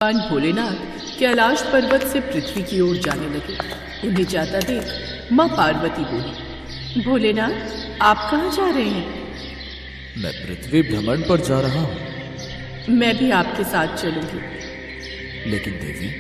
भगवान भोलेनाथ कैलाश पर्वत से पृथ्वी की ओर जाने लगे। उन्हें जाता देख माँ पार्वती बोली, भोलेनाथ आप कहाँ जा रहे हैं? मैं पृथ्वी भ्रमण पर जा रहा हूँ। मैं भी आपके साथ चलूंगी। लेकिन देवी,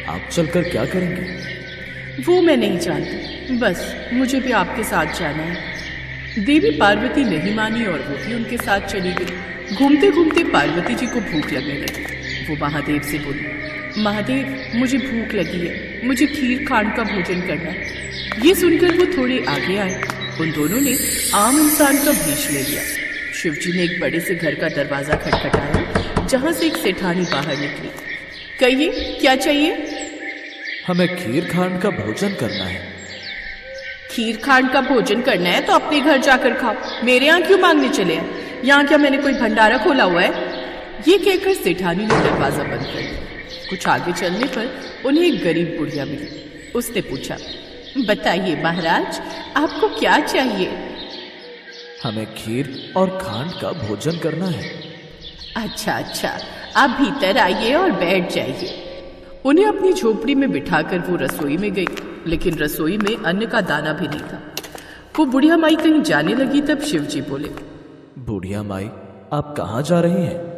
आप चलकर क्या करेंगे? वो मैं नहीं जानती, बस मुझे भी आपके साथ जाना है। देवी पार्वती नहीं मानी और वो भी उनके साथ चली गई। घूमते घूमते पार्वती जी को भूख लगने लगी। वो महादेव से बोली, महादेव मुझे भूख लगी है, मुझे खीर खांड का भोजन करना है। ये सुनकर वो थोड़े आगे आए। उन दोनों ने आम इंसान का भेष ले लिया। शिव जी ने एक बड़े से घर का दरवाजा खटखटाया, जहाँ से एक सेठानी बाहर निकली। कहिए क्या चाहिए? हमें खीर खांड का भोजन करना है। खीर खांड का भोजन करना है तो अपने घर जाकर खाओ, मेरे यहाँ क्यों मांगने चले हैं? यहाँ क्या मैंने कोई भंडारा खोला हुआ है? ये कहकर सेठानी ने दरवाजा बंद कर दिया। कुछ आगे चलने पर उन्हें एक गरीब बुढ़िया मिली। उसने पूछा, बताइए महाराज आपको क्या चाहिए? हमें खीर और खांड का भोजन करना है। अच्छा, आप भीतर आइए और बैठ जाइए। उन्हें अपनी झोपड़ी में बिठाकर वो रसोई में गई, लेकिन रसोई में अन्न का दाना भी नहीं था। वो बुढ़िया माई कहीं जाने लगी, तब शिव जी बोले, बुढ़िया माई आप कहाँ जा रही हैं?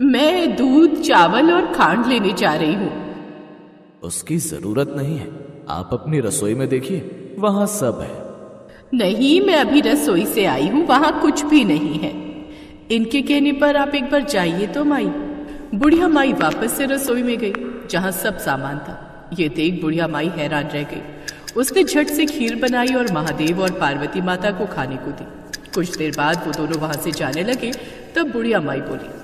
मैं दूध, चावल और खांड लेने जा रही हूँ। उसकी जरूरत नहीं है, आप अपनी रसोई में देखिए, वहाँ सब है। नहीं, मैं अभी रसोई से आई हूँ, वहाँ कुछ भी नहीं है। इनके कहने पर आप एक बार जाइए तो माई। बुढ़िया माई वापस से रसोई में गई, जहाँ सब सामान था। ये देख बुढ़िया माई हैरान रह गई। उसने झट से खीर बनाई और महादेव और पार्वती माता को खाने को दी। कुछ देर बाद वो दोनों वहां से जाने लगे। तब बुढ़िया माई बोली,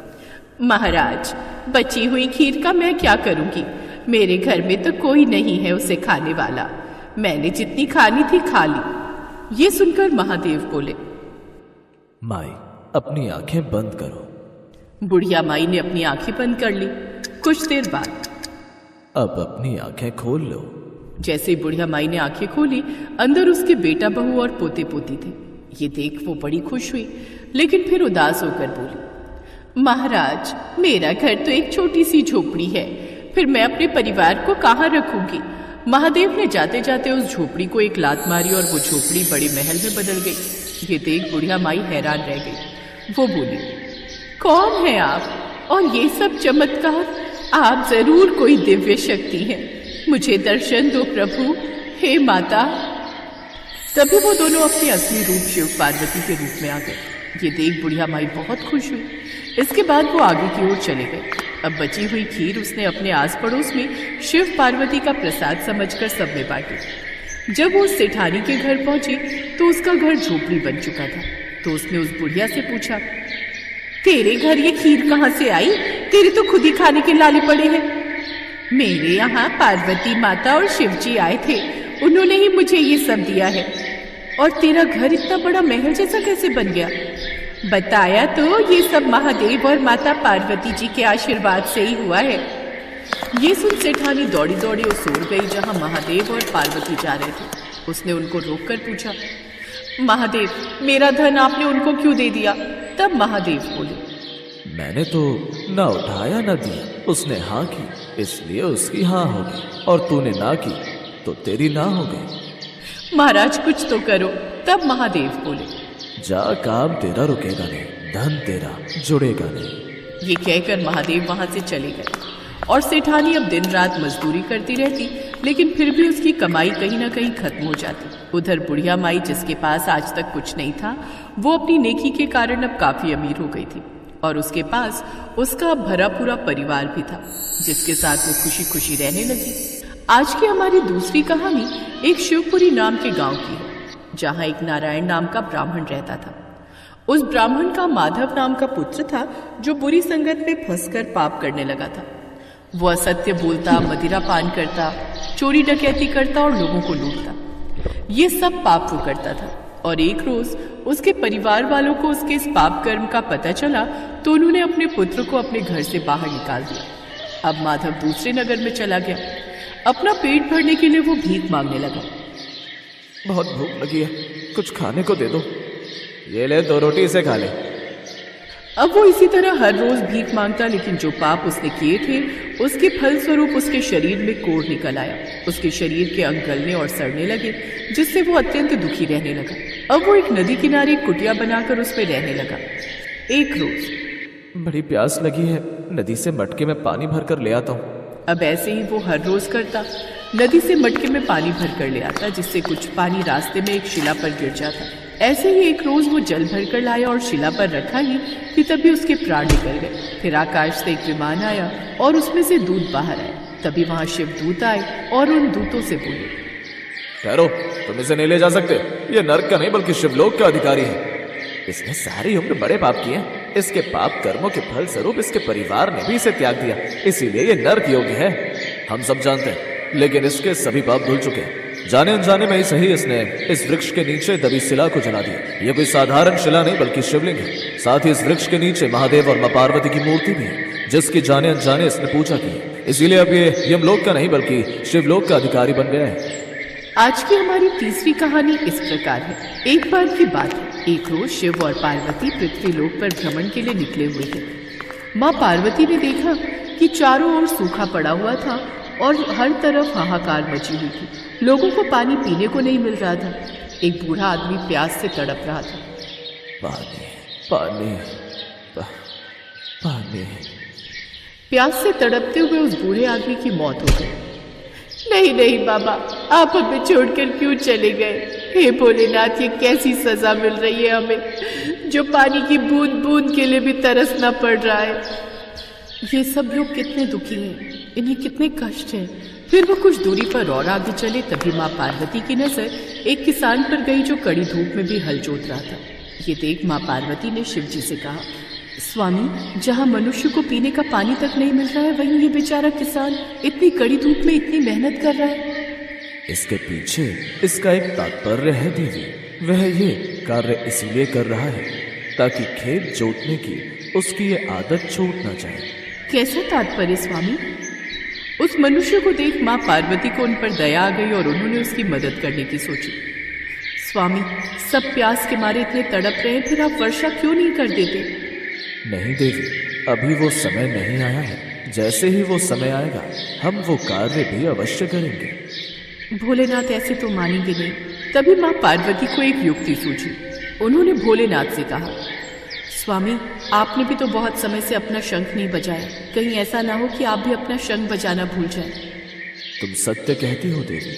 महाराज बची हुई खीर का मैं क्या करूंगी? मेरे घर में तो कोई नहीं है उसे खाने वाला। मैंने जितनी खानी थी खा ली। ये सुनकर महादेव बोले, माई अपनी आंखें बंद करो। बुढ़िया माई ने अपनी आंखें बंद कर ली। कुछ देर बाद अब अपनी आंखें खोल लो। जैसे ही बुढ़िया माई ने आंखें खोली, अंदर उसके बेटा बहू और पोते पोती थे। ये देख वो बड़ी खुश हुई, लेकिन फिर उदास होकर बोली, महाराज मेरा घर तो एक छोटी सी झोपड़ी है, फिर मैं अपने परिवार को कहाँ रखूंगी? महादेव ने जाते जाते उस झोपड़ी को एक लात मारी और वो झोपड़ी बड़े महल में बदल गई। ये देख बुढ़िया माई हैरान रह गई। वो बोली, कौन है आप और ये सब चमत्कार? आप जरूर कोई दिव्य शक्ति हैं, मुझे दर्शन दो प्रभु, हे माता। तभी वो दोनों अपने असली रूप शिव पार्वती के रूप में आ गए। ये देख बुढ़िया माई बहुत खुश हुई। इसके बाद वो आगे की ओर चले गए। अब बची हुई खीर उसने अपने आस पड़ोस में शिव पार्वती का प्रसाद समझकर सब में बांटी। जब वो उस सेठानी के घर पहुंची तो उसका घर झोपड़ी बन चुका था। तो उसने उस बुढ़िया से पूछा, तेरे घर ये खीर कहाँ से आई? तेरे तो खुद ही खाने के लाले पड़े हैं। मेरे यहाँ पार्वती माता और शिव जी आए थे, उन्होंने ही मुझे ये सब दिया है। और तेरा घर इतना बड़ा महल जैसा कैसे बन गया? बताया तो ये सब महादेव और माता पार्वती जी के आशीर्वाद से ही हुआ है। ये सुन सेठानी दौड़ी दौड़ी उस ओर गई जहाँ महादेव और पार्वती जा रहे थे। उसने उनको रोककर पूछा, महादेव मेरा धन आपने उनको क्यों दे दिया? तब महादेव बोले, मैंने तो ना उठाया ना दिया, उसने हाँ की इसलिए उसकी हाँ होगी, और तूने ना की तो तेरी ना हो गई। महाराज कुछ तो करो। तब महादेव बोले, जा, काम तेरा रुकेगा नहीं, धन तेरा जुड़ेगा नहीं। ये कहकर महादेव वहां से चले गए। और सेठानी अब दिन रात मजदूरी करती रहती, लेकिन फिर भी उसकी कमाई कहीं ना कहीं खत्म हो जाती। उधर बुढ़िया माई, जिसके पास आज तक कुछ नहीं था, वो अपनी नेकी के कारण अब काफी अमीर हो गई थी। और उसके पास उसका भरा पूरा परिवार भी था, जिसके साथ वो खुशी खुशी रहने लगी। आज की हमारी दूसरी कहानी एक शिवपुरी नाम के गांव की है, जहां एक नारायण नाम का ब्राह्मण रहता था। उस ब्राह्मण का माधव नाम का पुत्र था, जो बुरी संगत में फंसकर पाप करने लगा था। वो असत्य बोलता, मदिरा पान करता, चोरी डकैती करता और लोगों को लूटता। ये सब पाप वो करता था। और एक रोज उसके परिवार वालों को उसके इस पाप कर्म का पता चला, तो उन्होंने अपने पुत्र को अपने घर से बाहर निकाल दिया। अब माधव दूसरे नगर में चला गया। अपना पेट भरने के लिए वो भीख मांगने लगा। बहुत भूख लगी है, कुछ खाने को दे दो। ये ले, 2 रोटी से खा ले। अब वो इसी तरह हर रोज भीख मांगता, लेकिन जो पाप उसने किए थे उसके फलस्वरूप उसके शरीर में कोढ़ निकल आया। उसके शरीर के अंग गलने और सड़ने लगे, जिससे वो अत्यंत दुखी रहने लगा। अब वो एक नदी किनारे कुटिया बनाकर उसमें रहने लगा। एक रोज बड़ी प्यास लगी है, नदी से मटके में पानी भर कर ले आता हूँ। अब ऐसे ही वो हर रोज करता, नदी से मटके में पानी भर कर ले आता, जिससे कुछ पानी रास्ते में एक शिला पर गिर जाता। ऐसे ही एक रोज वो जल भर कर लाया और शिला पर रखा ही कि तभी उसके प्राण निकल गए। फिर आकाश से एक विमान आया और उसमें से दूत बाहर आया। तभी वहां शिव दूत आए और उन दूतों से बोले, ठहरो, तुम इसे नहीं ले जा सकते। ये नर्क का नहीं बल्कि शिवलोक का अधिकारी है। इसने सारी उम्र बड़े पाप किए। इसके पाप कर्मों के फल स्वरूप इसके परिवार ने भी इसे त्याग दिया, इसीलिए ये नर्क योग्य है। हम सब जानते हैं, लेकिन इसके सभी पाप धुल चुके हैं। जाने अनजाने में ही सही इसने इस वृक्ष के नीचे दबी शिला को जला दिया। ये कोई साधारण शिला नहीं बल्कि शिवलिंग है। साथ ही इस वृक्ष के नीचे महादेव और मां पार्वती की मूर्ति भी है, जिसकी जाने अनजाने इसने पूजा की है। इसीलिए अब ये यमलोक का नहीं बल्कि शिवलोक का अधिकारी बन गया है। आज की हमारी तीसरी कहानी इस प्रकार है। एक बार की बात है, एक रोज शिव और पार्वती पृथ्वी लोक पर भ्रमण के लिए निकले हुए थे। माँ पार्वती ने देखा कि चारों ओर सूखा पड़ा हुआ था और हर तरफ हाहाकार मची हुई थी। लोगों को पानी पीने को नहीं मिल रहा था। एक बूढ़ा आदमी प्यास से तड़प रहा था। पानी, पानी, पानी। प्यास से तड़पते हुए उस बूढ़े आदमी की मौत हो गई। नहीं नहीं बाबा, आप हमें छोड़कर क्यों चले गए? हे भोलेनाथ, ये कैसी सजा मिल रही है हमें, जो पानी की बूंद बूंद के लिए भी तरसना पड़ रहा है। ये सब लोग कितने दुखी हैं, इन्हें कितने कष्ट हैं। फिर वो कुछ दूरी पर और आगे चले, तभी माँ पार्वती की नजर एक किसान पर गई जो कड़ी धूप में भी हल जोत रहा था। ये देख माँ पार्वती ने शिव जी से कहा, स्वामी, जहाँ मनुष्य को पीने का पानी तक नहीं मिल रहा है, वहीं ये बेचारा किसान इतनी कड़ी धूप में इतनी मेहनत कर रहा है। इसके पीछे इसका एक तात्पर्य है देवी। वह ये कार्य इसीलिए कर रहा है ताकि खेत जोतने की उसकी ये आदत छूट ना जाए। कैसा तात्पर्य स्वामी? उस मनुष्य को देख माँ पार्वती को उन पर दया आ गई और उन्होंने उसकी मदद करने की सोची। स्वामी, सब प्यास के मारे इतने तड़प रहे हैं, फिर आप वर्षा क्यों नहीं कर देते? नहीं देवी, अभी वो समय नहीं आया है। जैसे ही वो समय आएगा हम वो कार्य भी अवश्य करेंगे। भोलेनाथ ऐसे तो मानेंगे नहीं। तभी माँ पार्वती को एक युक्ति सूझी। उन्होंने भोलेनाथ से कहा, स्वामी, आपने भी तो बहुत समय से अपना शंख नहीं बजाया, कहीं ऐसा ना हो कि आप भी अपना शंख बजाना भूल जाए। तुम सत्य कहती हो देवी,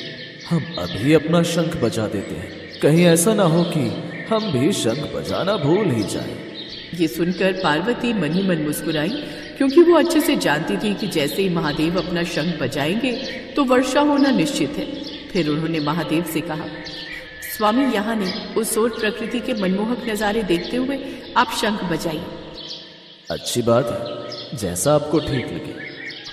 हम अभी अपना शंख बजा देते हैं। कहीं ऐसा ना हो कि हम भी शंख बजाना भूल ही जाएं। ये सुनकर पार्वती मन ही मन मुस्कुराई, क्योंकि वो अच्छे से जानती थी कि जैसे ही महादेव अपना शंख बजाएंगे तो वर्षा होना निश्चित है। फिर उन्होंने महादेव से कहा, स्वामी, यहाँ नहीं, उस ओर प्रकृति के मनमोहक नजारे देखते हुए आप शंख बजाइए। अच्छी बात है, जैसा आपको ठीक लगे।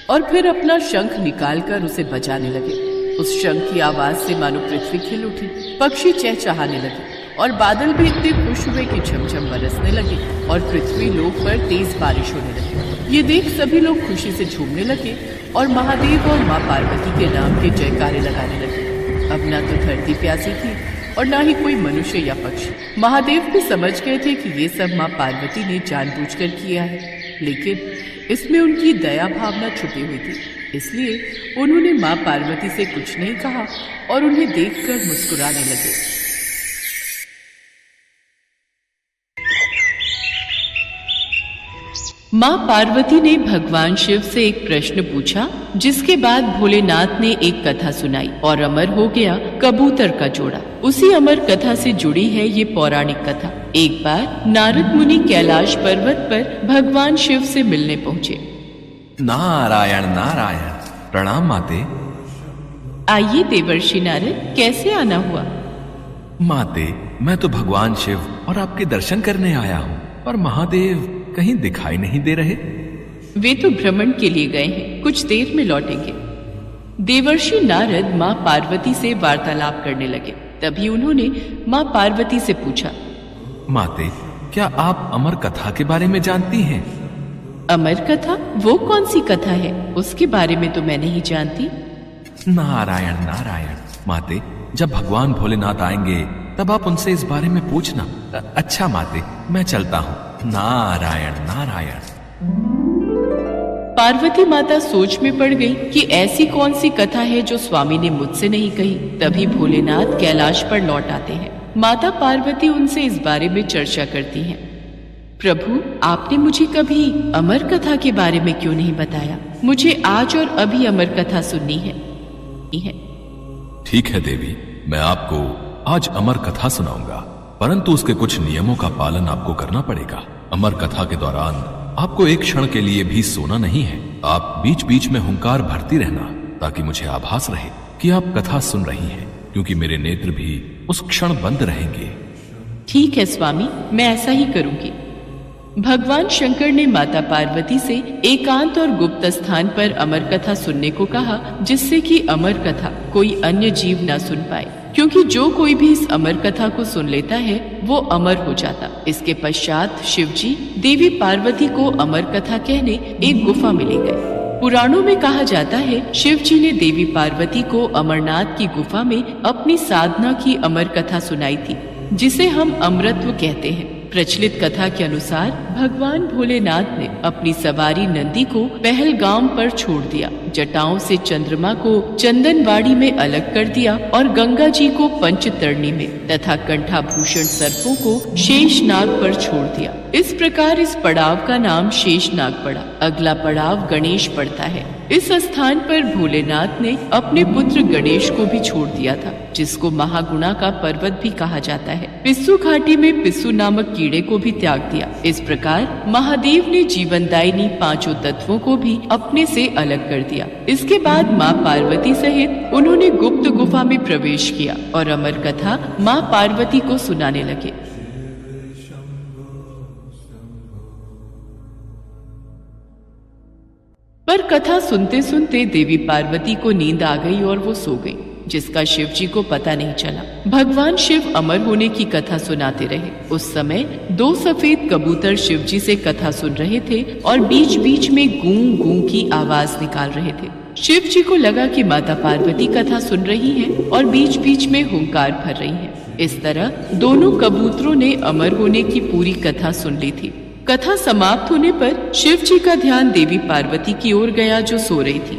और फिर अपना शंख निकालकर उसे बजाने लगे। उस शंख की आवाज से मानो पृथ्वी खिल उठी, पक्षी चहचहाने लगे और बादल भी इतने खुश हुए कि झमझम बरसने लगे और पृथ्वी लोक पर तेज बारिश होने लगी। ये देख सभी लोग खुशी से झूमने लगे और महादेव और माँ पार्वती के नाम के जयकारे लगाने लगे। अब ना तो धरती प्यासी थी और ना ही कोई मनुष्य या पक्षी। महादेव भी समझ गए थे कि ये सब माँ पार्वती ने जानबूझकर किया है, लेकिन इसमें उनकी दया भावना छुपी हुई थी। इसलिए उन्होंने माँ पार्वती से कुछ नहीं कहा और उन्हें देखकर मुस्कुराने लगे। माँ पार्वती ने भगवान शिव से एक प्रश्न पूछा, जिसके बाद भोलेनाथ ने एक कथा सुनाई और अमर हो गया कबूतर का जोड़ा। उसी अमर कथा से जुड़ी है ये पौराणिक कथा। एक बार नारद मुनि कैलाश पर्वत पर भगवान शिव से मिलने पहुँचे। नारायण नारायण, प्रणाम माते। आइए देवर्षि नारद, कैसे आना हुआ? माते, मैं तो भगवान शिव और आपके दर्शन करने आया हूँ, और महादेव कहीं दिखाई नहीं दे रहे। वे तो भ्रमण के लिए गए हैं, कुछ देर में लौटेंगे। देवर्षि नारद माँ पार्वती से वार्तालाप करने लगे। तभी उन्होंने माँ पार्वती से पूछा, माते, क्या आप अमर कथा के बारे में जानती हैं? अमर कथा? वो कौन सी कथा है? उसके बारे में तो मैं नहीं जानती। नारायण नारायण, माते, जब भगवान भोलेनाथ आएंगे तब आप उनसे इस बारे में पूछना। अच्छा माते, मैं चलता हूँ। नारायण नारायण। पार्वती माता सोच में पड़ गई कि ऐसी कौन सी कथा है जो स्वामी ने मुझसे नहीं कही। तभी भोलेनाथ कैलाश पर लौट आते हैं। माता पार्वती उनसे इस बारे में चर्चा करती हैं। प्रभु, आपने मुझे कभी अमर कथा के बारे में क्यों नहीं बताया? मुझे आज और अभी अमर कथा सुननी है। ठीक है देवी, मैं आपको आज अमर कथा सुनाऊंगा, परंतु उसके कुछ नियमों का पालन आपको करना पड़ेगा। अमर कथा के दौरान आपको एक क्षण के लिए भी सोना नहीं है। आप बीच बीच में हुंकार भरती रहना, ताकि मुझे आभास रहे कि आप कथा सुन रही हैं, क्योंकि मेरे नेत्र भी उस क्षण बंद रहेंगे। ठीक है स्वामी, मैं ऐसा ही करूंगी। भगवान शंकर ने माता पार्वती से एकांत और गुप्त स्थान पर अमर कथा सुनने को कहा, जिससे कि अमर कथा कोई अन्य जीव न सुन पाए, क्योंकि जो कोई भी इस अमर कथा को सुन लेता है वो अमर हो जाता। इसके पश्चात शिवजी देवी पार्वती को अमर कथा कहने एक गुफा में ले गए। पुराणों में कहा जाता है शिवजी ने देवी पार्वती को अमरनाथ की गुफा में अपनी साधना की अमर कथा सुनाई थी, जिसे हम अमरत्व कहते हैं। प्रचलित कथा के अनुसार भगवान भोलेनाथ ने अपनी सवारी नंदी को पहलगाम पर छोड़ दिया, जटाओं से चंद्रमा को चंदनवाड़ी में अलग कर दिया और गंगा जी को पंचतरणी में तथा कंठाभूषण सर्पों को शेषनाग पर छोड़ दिया। इस प्रकार इस पड़ाव का नाम शेषनाग पड़ा। अगला पड़ाव गणेश पड़ता है। इस स्थान पर भोलेनाथ ने अपने पुत्र गणेश को भी छोड़ दिया था, जिसको महागुणा का पर्वत भी कहा जाता है। पिस्सू घाटी में पिस्सू नामक कीड़े को भी त्याग दिया। इस प्रकार महादेव ने जीवनदायिनी पांचों तत्वों को भी अपने से अलग कर दिया। इसके बाद माँ पार्वती सहित उन्होंने गुप्त गुफा में प्रवेश किया और अमर कथा माँ पार्वती को सुनाने लगे। पर कथा सुनते सुनते देवी पार्वती को नींद आ गई और वो सो गई, जिसका शिव जी को पता नहीं चला। भगवान शिव अमर होने की कथा सुनाते रहे। उस समय 2 सफेद कबूतर शिव जी से कथा सुन रहे थे और बीच बीच में गूं गूं की आवाज निकाल रहे थे। शिव जी को लगा कि माता पार्वती कथा सुन रही हैं और बीच बीच में हुंकार भर रही हैं। इस तरह दोनों कबूतरों ने अमर होने की पूरी कथा सुन ली थी। कथा समाप्त होने पर शिव जी का ध्यान देवी पार्वती की ओर गया, जो सो रही थी।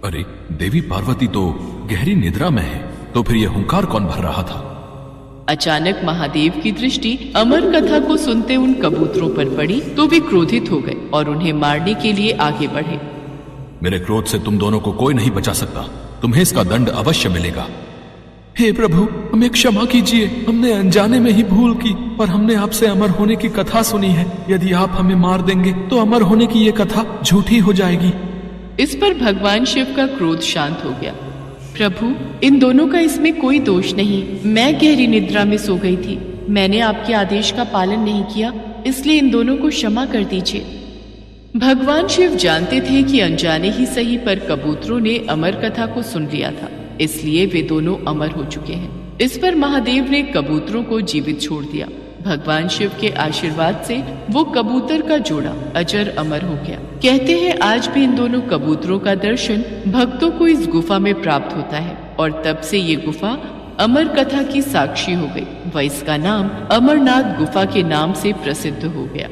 अरे, देवी पार्वती तो गहरी निद्रा में है, तो फिर यह हुंकार कौन भर रहा था? अचानक महादेव की दृष्टि अमर कथा को सुनते उन कबूतरों पर पड़ी तो वे क्रोधित हो गए और उन्हें मारने के लिए आगे बढ़े। मेरे क्रोध से तुम दोनों को कोई नहीं बचा सकता। तुम्हें इसका दंड अवश्य मिलेगा। हे प्रभु, हमें क्षमा कीजिए। हमने अनजाने में ही भूल की, पर हमने आपसे अमर होने की कथा सुनी है। यदि आप हमें मार देंगे तो अमर होने की ये कथा झूठी हो जाएगी। इस पर भगवान शिव का क्रोध शांत हो गया। प्रभु, इन दोनों का इसमें कोई दोष नहीं। मैं गहरी निद्रा में सो गई थी। मैंने आपके आदेश का पालन नहीं किया, इसलिए इन दोनों को क्षमा कर दीजिए। भगवान शिव जानते थे कि अनजाने ही सही पर कबूतरों ने अमर कथा को सुन लिया था, इसलिए वे दोनों अमर हो चुके हैं। इस पर महादेव ने कबूतरों को जीवित छोड़ दिया। भगवान शिव के आशीर्वाद से वो कबूतर का जोड़ा अजर अमर हो गया। कहते हैं आज भी इन दोनों कबूतरों का दर्शन भक्तों को इस गुफा में प्राप्त होता है और तब से ये गुफा अमर कथा की साक्षी हो गई व इसका नाम अमरनाथ गुफा के नाम से प्रसिद्ध हो गया।